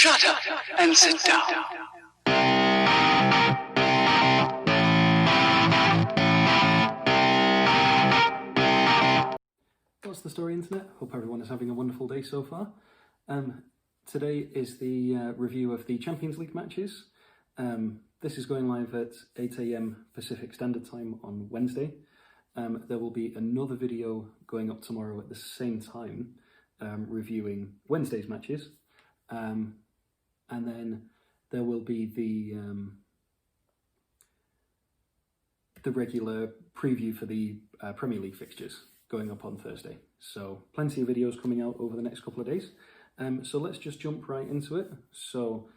Shut up and sit down. What's the story, Internet? Hope everyone is having a wonderful day so far. Today is the review of the Champions League matches. This is going live at 8 AM Pacific Standard Time on Wednesday. There will be another video going up tomorrow at the same time, reviewing Wednesday's matches. And then there will be the regular preview for the Premier League fixtures going up on Thursday. So plenty of videos coming out over the next couple of days. So let's just jump right into it. So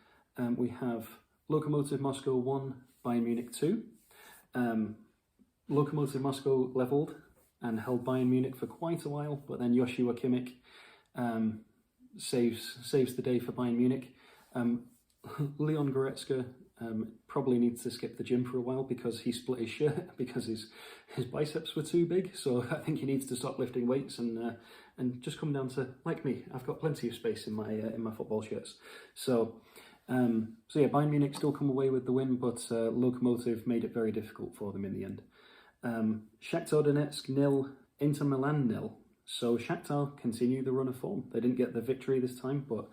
we have Lokomotiv Moscow 1, Bayern Munich 2. Lokomotiv Moscow levelled and held Bayern Munich for quite a while, but then Joshua Kimmich saves the day for Bayern Munich. Leon Goretzka probably needs to skip the gym for a while because he split his shirt because his biceps were too big. So I think he needs to stop lifting weights and just come down to, like me, I've got plenty of space in my football shirts. So yeah, Bayern Munich still come away with the win, but Lokomotiv made it very difficult for them in the end. Shakhtar Donetsk 0, Inter Milan 0. So Shakhtar continue the run of form. They didn't get the victory this time, but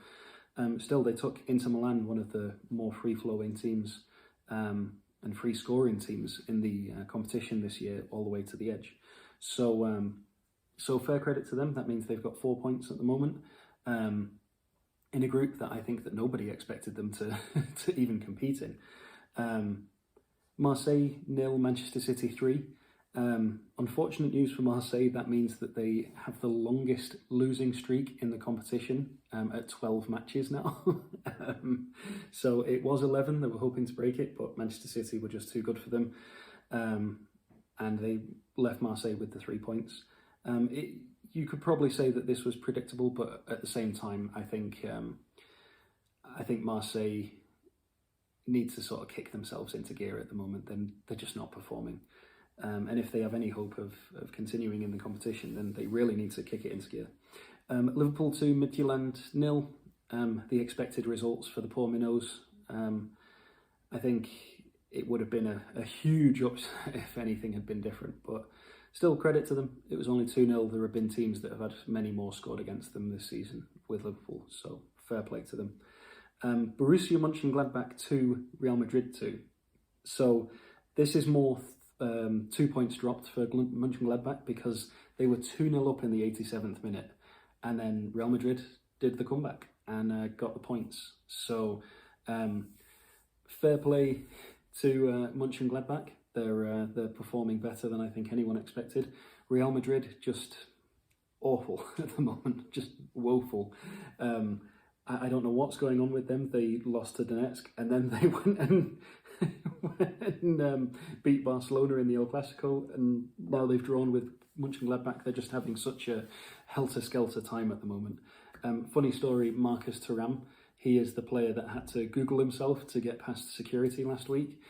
still they took Inter Milan, one of the more free-flowing teams and free-scoring teams in the competition this year, all the way to the edge. So fair credit to them. That means they've got 4 points at the moment in a group that I think that nobody expected them to even compete in. Marseille 0, Manchester City 3. Unfortunate news for Marseille, that means that they have the longest losing streak in the competition at 12 matches now. So it was 11, they were hoping to break it, but Manchester City were just too good for them. And they left Marseille with the 3 points. You could probably say that this was predictable, but at the same time, I think Marseille need to sort of kick themselves into gear at the moment. Then they're just not performing. And if they have any hope of continuing in the competition, then they really need to kick it into gear. Liverpool 2, Midtjylland 0. The expected results for the poor minnows. I think it would have been a huge upset if anything had been different, but still credit to them. It was only 2-0. There have been teams that have had many more scored against them this season with Liverpool, so fair play to them. Borussia Mönchengladbach 2, Real Madrid 2. So this is more 2 points dropped for Mönchengladbach because they were 2-0 up in the 87th minute, and then Real Madrid did the comeback and got the points. So fair play to Mönchengladbach. They're performing better than I think anyone expected. Real Madrid just awful at the moment, just woeful. I don't know what's going on with them. They lost to Donetsk and then they went and beat Barcelona in the El Clasico, and now they've drawn with Mönchengladbach. They're just having such a helter-skelter time at the moment. Funny story, Marcus Thuram, he is the player that had to Google himself to get past security last week.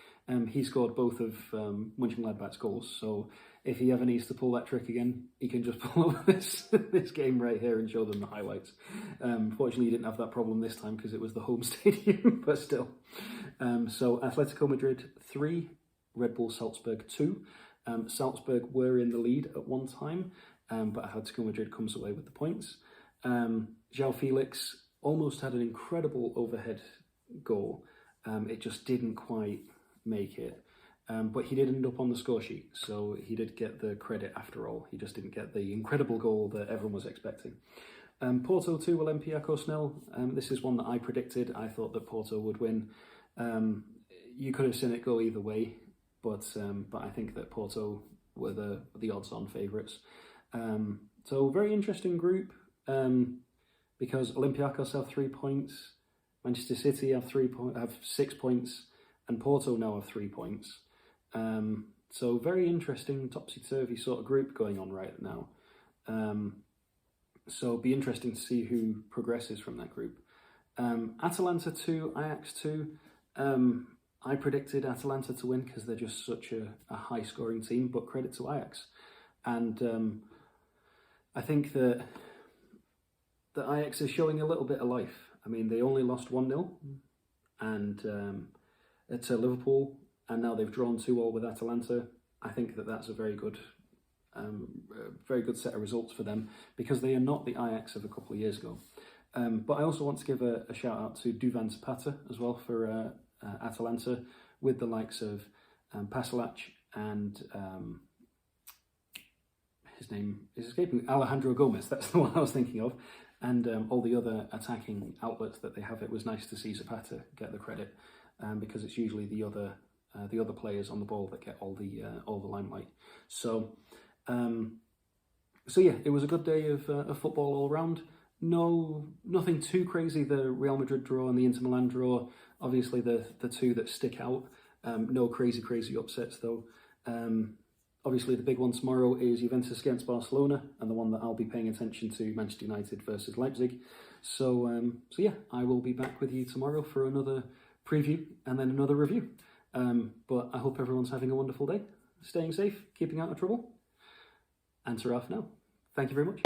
He scored both of Mönchengladbach's goals, so if he ever needs to pull that trick again, he can just pull over this game right here and show them the highlights. Fortunately, he didn't have that problem this time because it was the home stadium, but still. So Atletico Madrid 3, Red Bull Salzburg 2. Salzburg were in the lead at one time, but Atletico Madrid comes away with the points. João Felix almost had an incredible overhead goal. It just didn't quite make it. But he did end up on the score sheet, so he did get the credit after all. He just didn't get the incredible goal that everyone was expecting. Porto 2, Olympiacos 0. This is one that I predicted. I thought that Porto would win. You could have seen it go either way, but I think that Porto were the odds-on favourites. So very interesting group, because Olympiacos have 3 points, Manchester City have 6 points, and Porto now have 3 points. So very interesting topsy-turvy sort of group going on right now. So it'll be interesting to see who progresses from that group. Atalanta 2, Ajax 2. I predicted Atalanta to win because they're just such a high-scoring team, but credit to Ajax. And I think that Ajax is showing a little bit of life. I mean, they only lost 1-0 and to Liverpool, and now they've drawn 2-2 with Atalanta. I think that that's a very good set of results for them, because they are not the Ajax of a couple of years ago. But I also want to give a shout out to Duvan Zapata as well for Atalanta, with the likes of Pasalac and his name is escaping, Alejandro Gomez, that's the one I was thinking of, and all the other attacking outlets that they have. It was nice to see Zapata get the credit, because it's usually the other players on the ball that get all the limelight. So yeah, it was a good day of football all round. Nothing too crazy. The Real Madrid draw and the Inter Milan draw, obviously the two that stick out. No crazy upsets though. Obviously the big one tomorrow is Juventus against Barcelona, and the one that I'll be paying attention to, Manchester United versus Leipzig. So yeah, I will be back with you tomorrow for another preview and then another review. But I hope everyone's having a wonderful day, staying safe, keeping out of trouble, and ta-ra for now. Thank you very much.